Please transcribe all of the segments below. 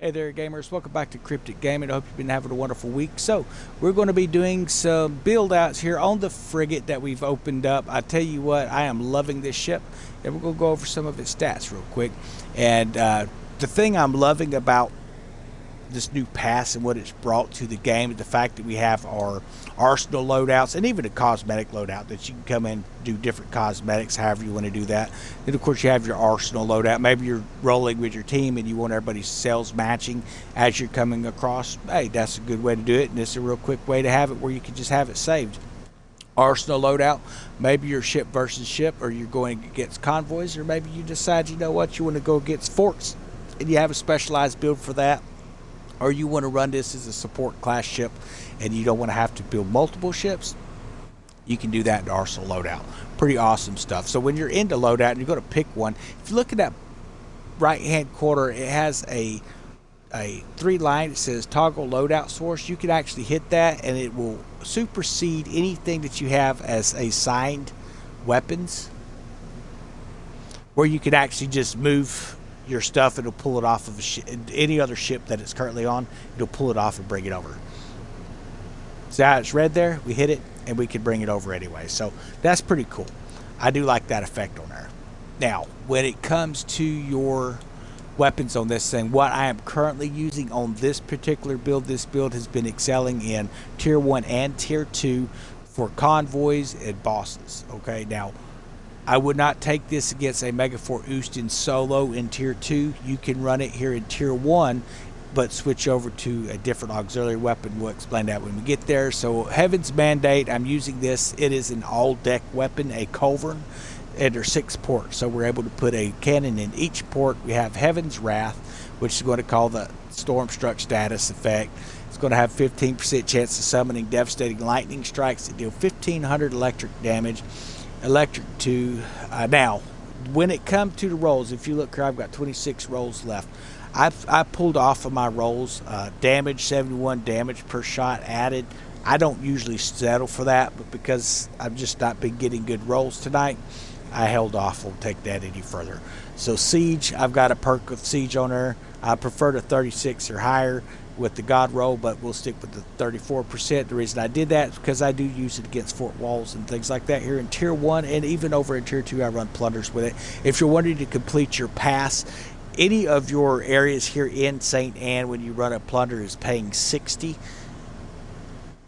Hey there, gamers. Welcome back to Cryptic Gaming. I hope you've been having a wonderful week. So, we're going to be doing some build outs here on the frigate that we've opened up. I tell you what, I am loving this ship, and we're going to go over some of its stats real quick. And the thing I'm loving about this new pass and what it's brought to the game is the fact that we have our arsenal loadouts and even a cosmetic loadout that you can come in and do different cosmetics however you want to do that. Then of course you have your arsenal loadout. Maybe you're rolling with your team and you want everybody's cells matching as you're coming across. Hey, that's a good way to do it, and it's a real quick way to have it where you can just have it saved. Arsenal loadout, maybe you're ship versus ship, or you're going against convoys, or maybe you decide, you know what, you want to go against forts and you have a specialized build for that. Or you want to run this as a support class ship and you don't want to have to build multiple ships, you can do that in Arsenal loadout. Pretty awesome stuff. So when you're into loadout and you're going to pick one, if you look at that right hand corner, it has a 3 line. It says toggle loadout source. You can actually hit that and it will supersede anything that you have as assigned weapons, where you can actually just move your stuff. It'll pull it off of any other ship that it's currently on. It'll pull it off and bring it over. See how it's red there? We hit it and we can bring it over anyway. So that's pretty cool. I do like that effect on there. Now, when it comes to your weapons on this thing, what I am currently using on this particular build, this build has been excelling in tier 1 and tier 2 for convoys and bosses. Okay, now I would not take this against a Mega Fort Houston solo in tier 2. You can run it here in tier 1, but switch over to a different auxiliary weapon. We'll explain that when we get there. So Heaven's Mandate, I'm using this. It is an all-deck weapon, a culverin, and there's 6 ports. So we're able to put a cannon in each port. We have Heaven's Wrath, which is going to call the Stormstruck status effect. It's going to have 15% chance of summoning devastating lightning strikes that deal 1,500 electric damage. Electric 2. Now, when it comes to the rolls, if you look here, I've got 26 rolls left. I pulled off of my rolls. Damage, 71 damage per shot added. I don't usually settle for that, but because I've just not been getting good rolls tonight, I held off. Won't take that any further. So Siege, I've got a perk with Siege on there. I prefer the 36 or higher with the God roll, but we'll stick with the 34%. The reason I did that is because I do use it against fort walls and things like that here in tier 1, and even over in tier 2 I run plunders with it. If you're wanting to complete your pass, any of your areas here in St. Anne, when you run a plunder, is paying 60,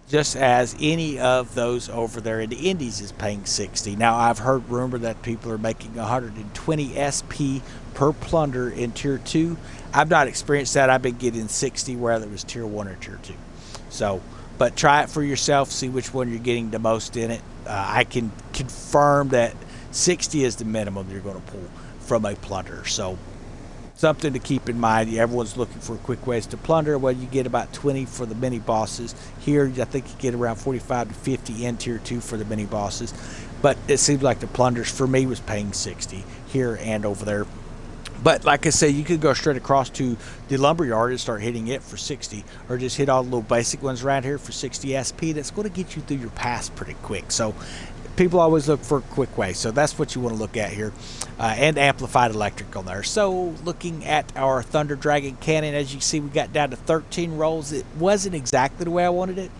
just as any of those over there in the Indies is paying 60. Now, I've heard rumor that people are making 120 SP per plunder in tier 2. I've not experienced that. I've been getting 60, whether it was tier 1 or tier 2. So, but try it for yourself, see which one you're getting the most in it. I can confirm that 60 is the minimum you're going to pull from a plunder. So, something to keep in mind. Everyone's looking for quick ways to plunder. Well, you get about 20 for the mini bosses. Here, I think you get around 45 to 50 in tier 2 for the mini bosses. But it seems like the plunders for me was paying 60 here and over there. But like I said, you could go straight across to the lumberyard and start hitting it for 60, or just hit all the little basic ones around here for 60 SP. That's going to get you through your pass pretty quick. So people always look for a quick way. So that's what you want to look at here. And amplified electric on there. So looking at our Thunder Dragon cannon, as you see, we got down to 13 rolls. It wasn't exactly the way I wanted it,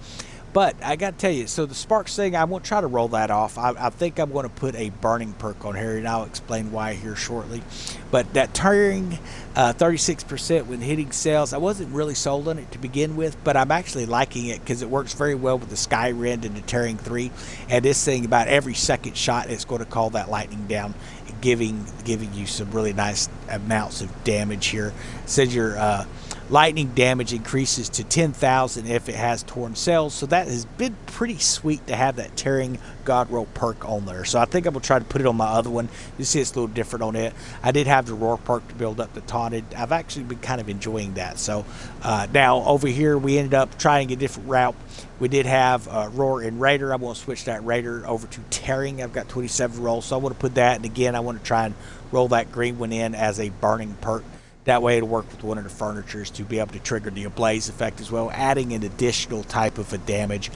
but I got to tell you, so the sparks thing, I won't try to roll that off. I think I'm going to put a burning perk on here, and I'll explain why here shortly. But that tearing 36% when hitting cells, I wasn't really sold on it to begin with, but I'm actually liking it because it works very well with the Sky Rend and the tearing 3. And this thing, about every second shot, it's going to call that lightning down, giving you some really nice amounts of damage here. It says your lightning damage increases to 10,000 if it has torn cells. So that has been pretty sweet to have that tearing God roll perk on there. So I think I'm going to try to put it on my other one. You see it's a little different on it. I did have the roar perk to build up the taunted. I've actually been kind of enjoying that. So now over here we ended up trying a different route. We did have roar and raider. I'm going to switch that raider over to tearing. I've got 27 rolls, so I want to put that. And again, I want to try and roll that green one in as a burning perk. That way it'll work with one of the furnitures to be able to trigger the ablaze effect as well, adding an additional type of a damage.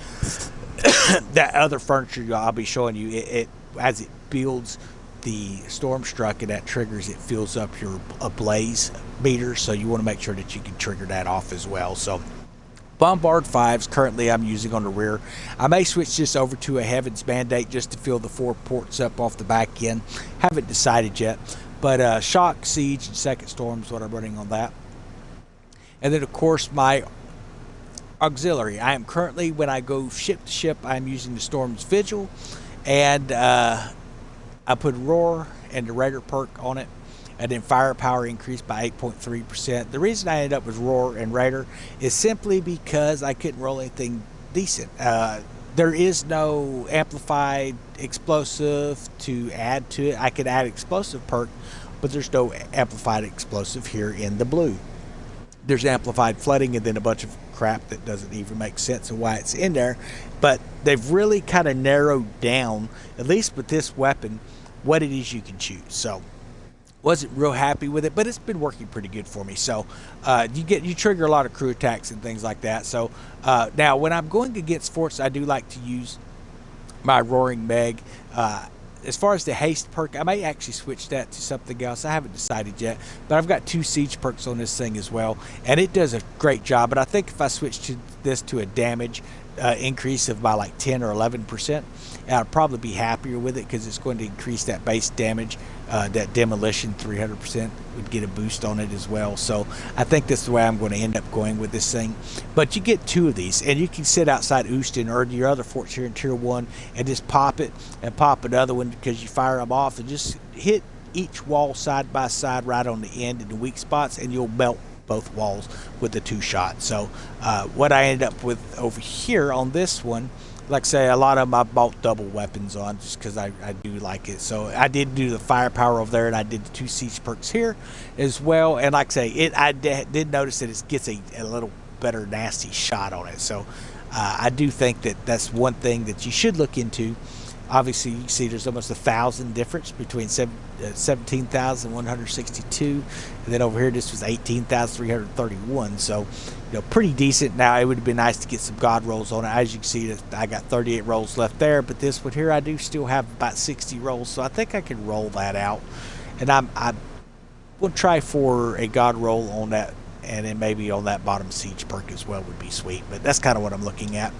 That other furniture I'll be showing you, it as it builds the storm struck and that triggers, it fills up your ablaze meter, so you want to make sure that you can trigger that off as well. So Bombard 5s currently I'm using on the rear. I may switch this over to a Heaven's Mandate just to fill the 4 ports up off the back end. Haven't decided yet, but Shock, Siege, and Second Storm is what I'm running on that. And then of course my auxiliary. I am currently, when I go ship to ship, I'm using the Storm's Vigil, and I put Roar and the Raider perk on it, and then firepower increased by 8.3%. The reason I ended up with Roar and Raider is simply because I couldn't roll anything decent. There is no amplified explosive to add to it. I could add explosive perk, but there's no amplified explosive here in the blue. There's amplified flooding and then a bunch of crap that doesn't even make sense of why it's in there. But they've really kind of narrowed down, at least with this weapon, what it is you can choose. So wasn't real happy with it, but it's been working pretty good for me. So you trigger a lot of crew attacks and things like that. So now when I'm going against forts, I do like to use my Roaring Meg. As far as the haste perk, I may actually switch that to something else. I haven't decided yet, but I've got 2 siege perks on this thing as well, and it does a great job. But I think if I switch this to a damage increase of by like 10 or 11%, I'd probably be happier with it, because it's going to increase that base damage. That demolition 300% would get a boost on it as well. So I think that's the way I'm going to end up going with this thing. But you get 2 of these, and you can sit outside Houston or your other forts here in Tier 1 and just pop it and pop another one, because you fire them off and just hit each wall side by side right on the end in the weak spots, and you'll melt both walls with the 2 shots. So what I ended up with over here on this one, like I say, a lot of them I bought double weapons on just because I do like it. So I did do the firepower over there, and I did the 2 siege perks here as well. And like I say, I did notice that it gets a little better nasty shot on it. So I do think that that's one thing that you should look into. Obviously, you can see there's almost 1,000 difference between 17,162, and then over here this was 18,331. So, pretty decent. Now it would have been nice to get some god rolls on it. As you can see, I got 38 rolls left there, but this one here I do still have about 60 rolls, so I think I can roll that out. And I will try for a god roll on that, and then maybe on that bottom siege perk as well would be sweet. But that's kind of what I'm looking at.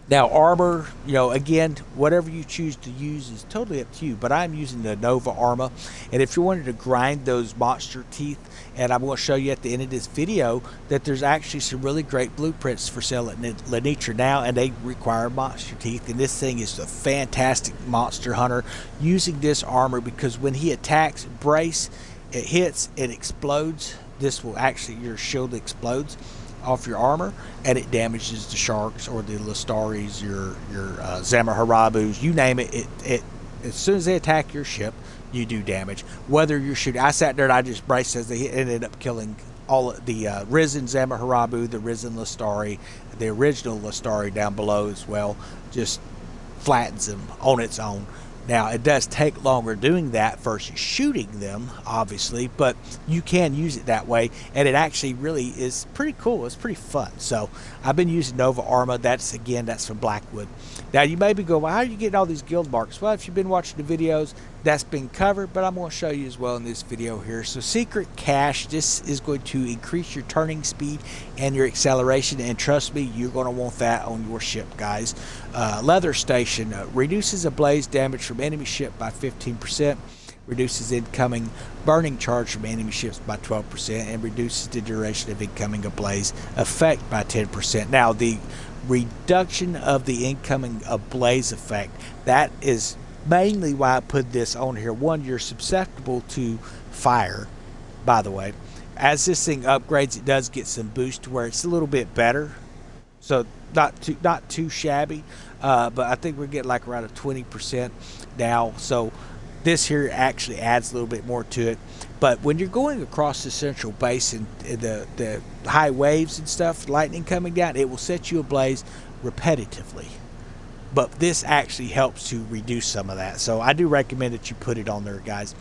Now armor, again, whatever you choose to use is totally up to you, but I'm using the Nova Armor. And if you wanted to grind those monster teeth, and I'm going to show you at the end of this video that there's actually some really great blueprints for sale at Lenitra now, and they require monster teeth, and this thing is a fantastic monster hunter using this armor, because when he attacks, brace, it hits, it explodes. This will actually, your shield explodes off your armor, and it damages the sharks or the Listaris, your Zamahirabus, you name it. It as soon as they attack your ship, you do damage. Whether you're shooting, I sat there and I just braced as they ended up killing all the Risen Zamahirabu, the Risen Listari, the original Listari down below as well. Just flattens them on its own. Now, it does take longer doing that versus shooting them, obviously, but you can use it that way, and it actually really is pretty cool. It's pretty fun. So I've been using Nova Armor. That's from Blackwood. Now, you may be going, well, how are you getting all these guild marks? Well, if you've been watching the videos, that's been covered, but I'm going to show you as well in this video here. So Secret Cache, this is going to increase your turning speed and your acceleration, and trust me, you're going to want that on your ship, guys. Leather Station reduces ablaze damage from enemy ship by 15%, reduces incoming burning charge from enemy ships by 12%, and reduces the duration of incoming ablaze effect by 10%. Now, the reduction of the incoming ablaze effect, that is mainly why I put this on here. One, you're susceptible to fire, by the way. As this thing upgrades, it does get some boost to where it's a little bit better. So not too shabby, but I think we're getting like around a 20% now. So this here actually adds a little bit more to it. But when you're going across the central basin, the high waves and stuff, lightning coming down, it will set you ablaze repetitively. But this actually helps to reduce some of that. So I do recommend that you put it on there, guys.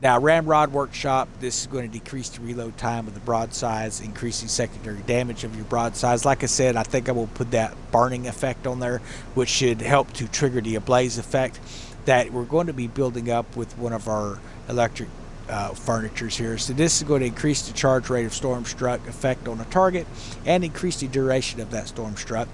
Now, Ramrod Workshop, this is going to decrease the reload time of the broadsides, increasing secondary damage of your broadsides. Like I said, I think I will put that burning effect on there, which should help to trigger the ablaze effect. that we're going to be building up with one of our electric furnitures here. So this is going to increase the charge rate of storm struck effect on a target and increase the duration of that storm struck.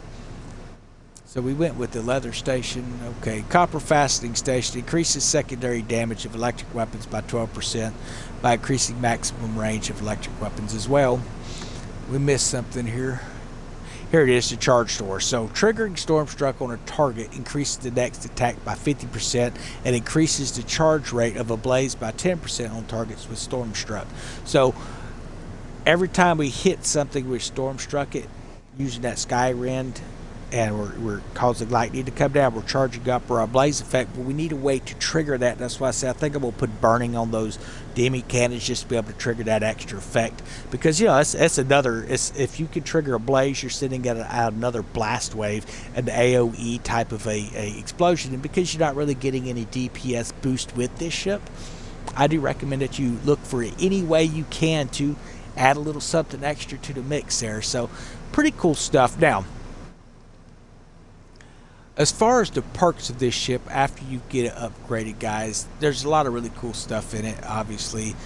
So we went with the leather station. Okay, copper fastening station increases secondary damage of electric weapons by 12% by increasing maximum range of electric weapons as well. We missed something here. Here it is, the charge source. So triggering storm struck on a target increases the next attack by 50% and increases the charge rate of a blaze by 10% on targets with storm struck. So every time we hit something with storm struck it, using that sky rend, and we're causing lightning to come down, we're charging up for our blaze effect, but we need a way to trigger that. That's why I said I think I'm going to put burning on those demi cannons just to be able to trigger that extra effect, because you know that's another, if you can trigger a blaze, you're sending out another blast wave, an AoE type of a explosion, and because you're not really getting any DPS boost with this ship, I do recommend that you look for any way you can to add a little something extra to the mix there. So pretty cool stuff. Now, as far as the perks of this ship after you get it upgraded, guys, there's a lot of really cool stuff in it. Obviously,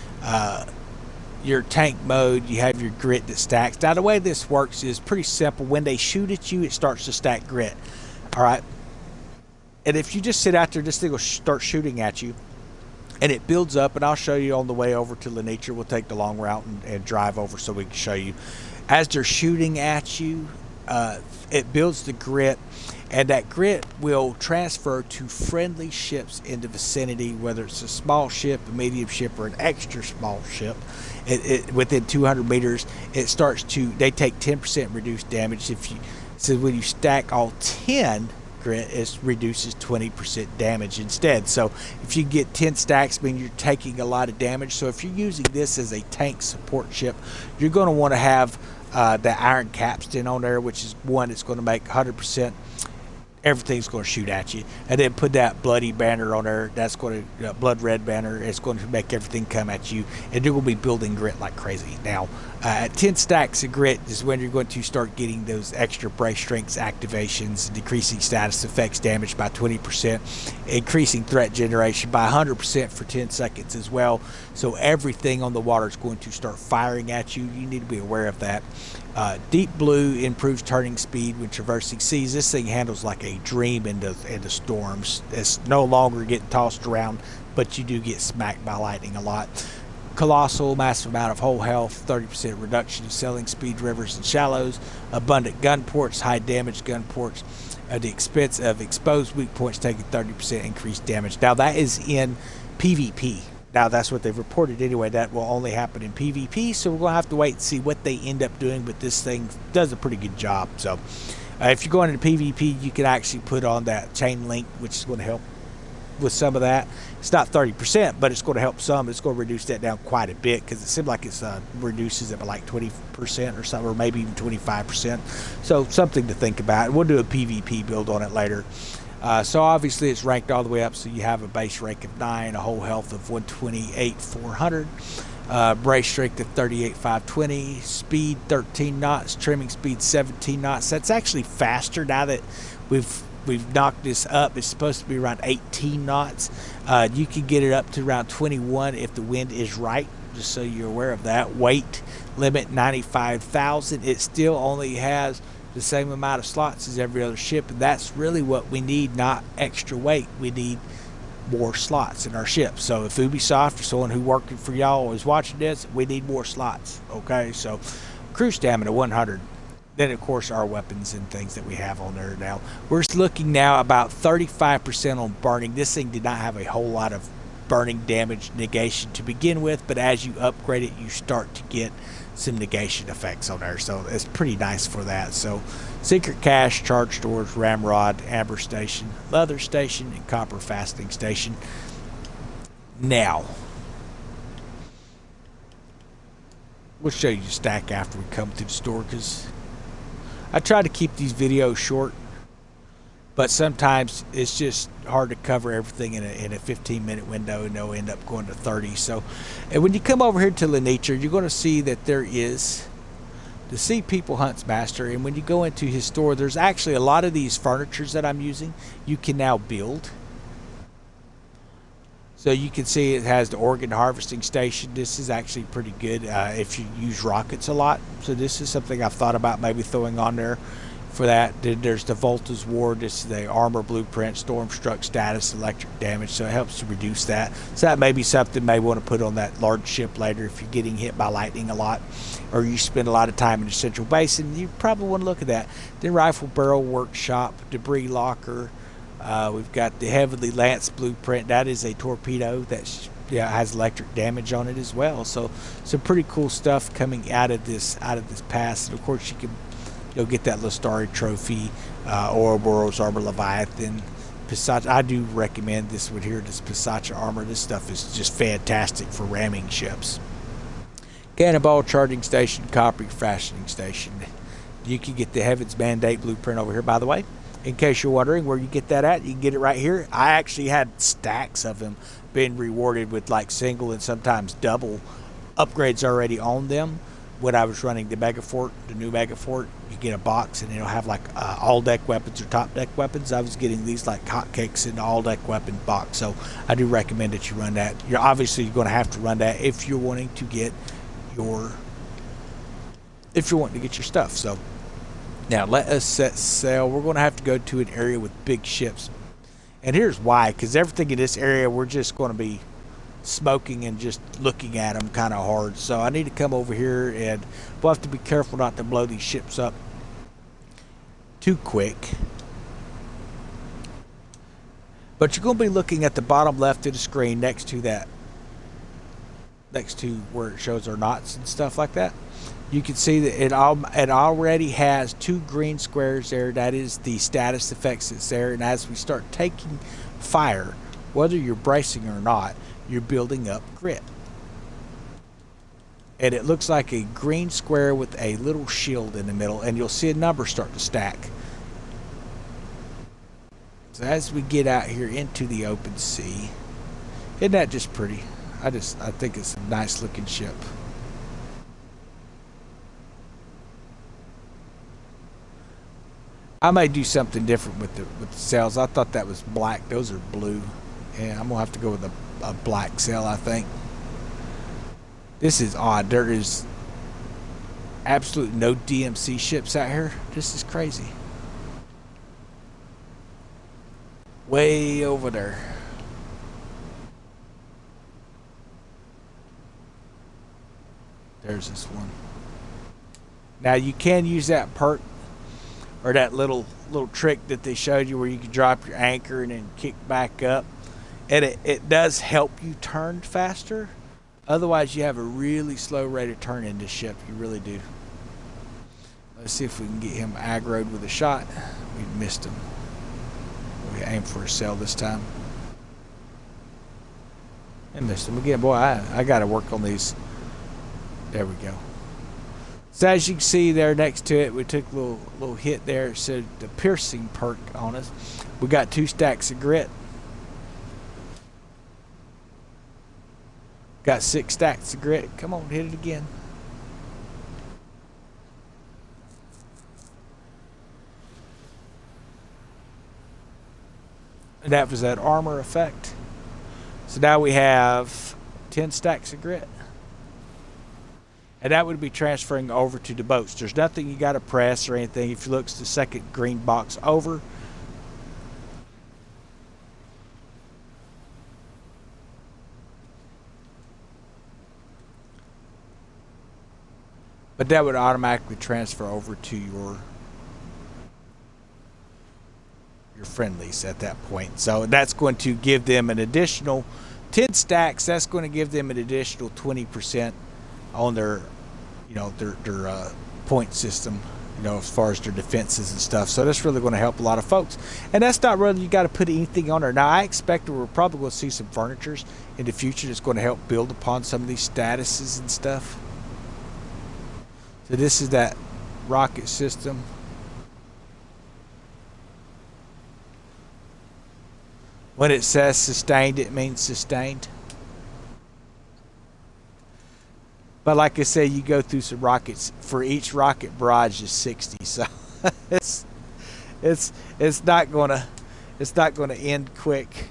your tank mode, you have your grit that stacks. Now, the way this works is pretty simple. When they shoot at you, it starts to stack grit. All right. And if you just sit out there, this thing will start shooting at you. And it builds up, and I'll show you on the way over to Lanicia. We'll take the long route and drive over so we can show you. As they're shooting at you, it builds the grit, and that grit will transfer to friendly ships in the vicinity, whether it's a small ship, a medium ship, or an extra small ship. Within 200 meters, it starts to, they take 10% reduced damage. So when you stack all 10 grit, it reduces 20% damage instead. So if you get 10 stacks, mean you're taking a lot of damage. So if you're using this as a tank support ship, you're going to want to have the iron capstan on there, which is one that's going to make 100%. Everything's going to shoot at you, and then put that bloody banner on there. That's going to blood red banner. It's going to make everything come at you, and you're going to be building grit like crazy. Now, at 10 stacks of grit is when you're going to start getting those extra brace strengths activations, decreasing status effects damage by 20%, increasing threat generation by 100% for 10 seconds as well. So everything on the water is going to start firing at you. You need to be aware of that. Deep blue improves turning speed when traversing seas. This thing handles like a dream in the storms. It's no longer getting tossed around, but you do get smacked by lightning a lot. Colossal, massive amount of whole health, 30% reduction in sailing speed, rivers and shallows. Abundant gun ports, high damage gun ports. At the expense of exposed weak points, taking 30% increased damage. Now that is in PvP. Now that's what they've reported anyway. That will only happen in PvP, so we're going to have to wait and see what they end up doing, but this thing does a pretty good job. So if you're going into PvP, you can actually put on that chain link, which is going to help with some of that. It's not 30%, but it's going to help some. It's going to reduce that down quite a bit, because it seems like it's reduces it by like 20% or something, or maybe even 25%. So something to think about. We'll do a PvP build on it later. So obviously it's ranked all the way up, so you have a base rank of 9, a whole health of 128,400, brace strength of 38,520, speed 13 knots, trimming speed 17 knots. That's actually faster now that we've knocked this up. It's supposed to be around 18 knots. You can get it up to around 21 if the wind is right, just so you're aware of that. Weight limit 95,000. It still only has the same amount of slots as every other ship, and that's really what we need, not extra weight. We need more slots in our ship. So if Ubisoft or someone who working for y'all is watching this, we need more slots. Okay, so crew stamina 100. Then of course our weapons and things that we have on there. Now we're looking now about 35% on burning. This thing did not have a whole lot of burning damage negation to begin with, but as you upgrade it, you start to get some negation effects on there, so it's pretty nice for that. So secret cache, charge storage, ramrod, amber station, leather station, and copper fastening station. Now we'll show you the stack after we come to the store, because I try to keep these videos short, but sometimes it's just hard to cover everything in a 15-minute window, and they'll end up going to 30. So, and when you come over here to Lanicia, you're going to see that there is the Sea People Hunts Master, and when you go into his store, there's actually a lot of these furnitures that I'm using you can now build. So you can see it has the organ harvesting station. This is actually pretty good if you use rockets a lot. So this is something I've thought about maybe throwing on there for that. Then there's the Volta's Ward. This is the armor blueprint, storm struck status, electric damage. So it helps to reduce that. So that may be something you may want to put on that large ship later if you're getting hit by lightning a lot, or you spend a lot of time in the central basin. You probably want to look at that. Then rifle barrel workshop, debris locker. We've got the Heavenly Lance blueprint. That is a torpedo that has electric damage on it as well. So some pretty cool stuff coming out of this pass. And of course, you'll get that Lestari trophy, Ouroboros armor, Leviathan, Pisacha. I do recommend this one here, this Pisacha armor. This stuff is just fantastic for ramming ships. Cannonball charging station, copper fashioning station. You can get the Heaven's Mandate blueprint over here, by the way. In case you're wondering where you get that at, you can get it right here. I actually had stacks of them being rewarded with like single and sometimes double upgrades already on them. When I was running the Mega Fort, the new Mega Fort, you get a box and it'll have like all deck weapons or top deck weapons. I was getting these like hotcakes in the all deck weapon box. So I do recommend that you run that. You're obviously going to have to run that if you're wanting to get your stuff. So now let us set sail. We're going to have to go to an area with big ships. And here's why, because everything in this area, we're just going to be smoking and just looking at them kind of hard. So I need to come over here, and we'll have to be careful not to blow these ships up too quick. But you're going to be looking at the bottom left of the screen next to where it shows our knots and stuff like that. You can see that it already has 2 green squares there. That is the status effects that's there. And as we start taking fire, whether you're bracing or not, you're building up grit. And it looks like a green square with a little shield in the middle, and you'll see a number start to stack. So as we get out here into the open sea, isn't that just pretty? I think it's a nice looking ship. I may do something different with the sails. I thought that was black. Those are blue. And I'm going to have to go with a black sail, I think. This is odd. There is absolutely no DMC ships out here. This is crazy. Way over there. There's this one. Now you can use that perk, or that little trick that they showed you where you can drop your anchor and then kick back up. And it does help you turn faster. Otherwise, you have a really slow rate of turn in this ship. You really do. Let's see if we can get him aggroed with a shot. We missed him. We aim for a sail this time. And missed him again. Boy, I got to work on these. There we go. So as you can see there next to it, we took a little hit there. So the piercing perk on us. We got 2 stacks of grit. Got 6 stacks of grit. Come on, hit it again. And that was that armor effect. So now we have 10 stacks of grit. And that would be transferring over to the boats. There's nothing you got to press or anything. If you look at the second green box over, but that would automatically transfer over to your friendlies at that point. So that's going to give them an additional 10 stacks. That's going to give them an additional 20% on their point system, as far as their defenses and stuff. So that's really going to help a lot of folks. And that's not really you got to put anything on there. Now I expect we're probably going to see some furnitures in the future that's going to help build upon some of these statuses and stuff. So this is that rocket system. When it says sustained, it means sustained. But like I said, you go through some rockets. For each rocket barrage is 60, so it's not gonna end quick.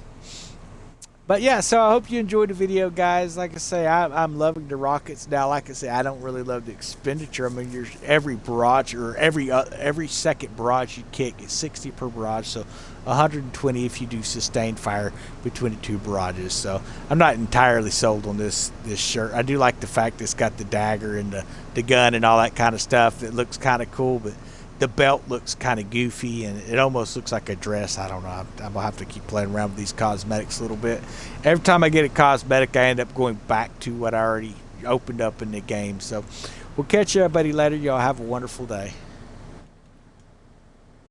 But yeah, so I hope you enjoyed the video, guys. Like I say, I'm loving the rockets now. Like I say, I don't really love the expenditure. I mean, there's every barrage or every second barrage you kick is 60 per barrage, so 120 if you do sustained fire between the two barrages. So I'm not entirely sold on this shirt. I do like the fact it's got the dagger and the gun and all that kind of stuff. It looks kind of cool, but the belt looks kind of goofy and it almost looks like a dress. I don't know. I'm gonna have to keep playing around with these cosmetics a little bit. Every time I get a cosmetic, I end up going back to what I already opened up in the game. So we'll catch you, buddy, later. Y'all have a wonderful day.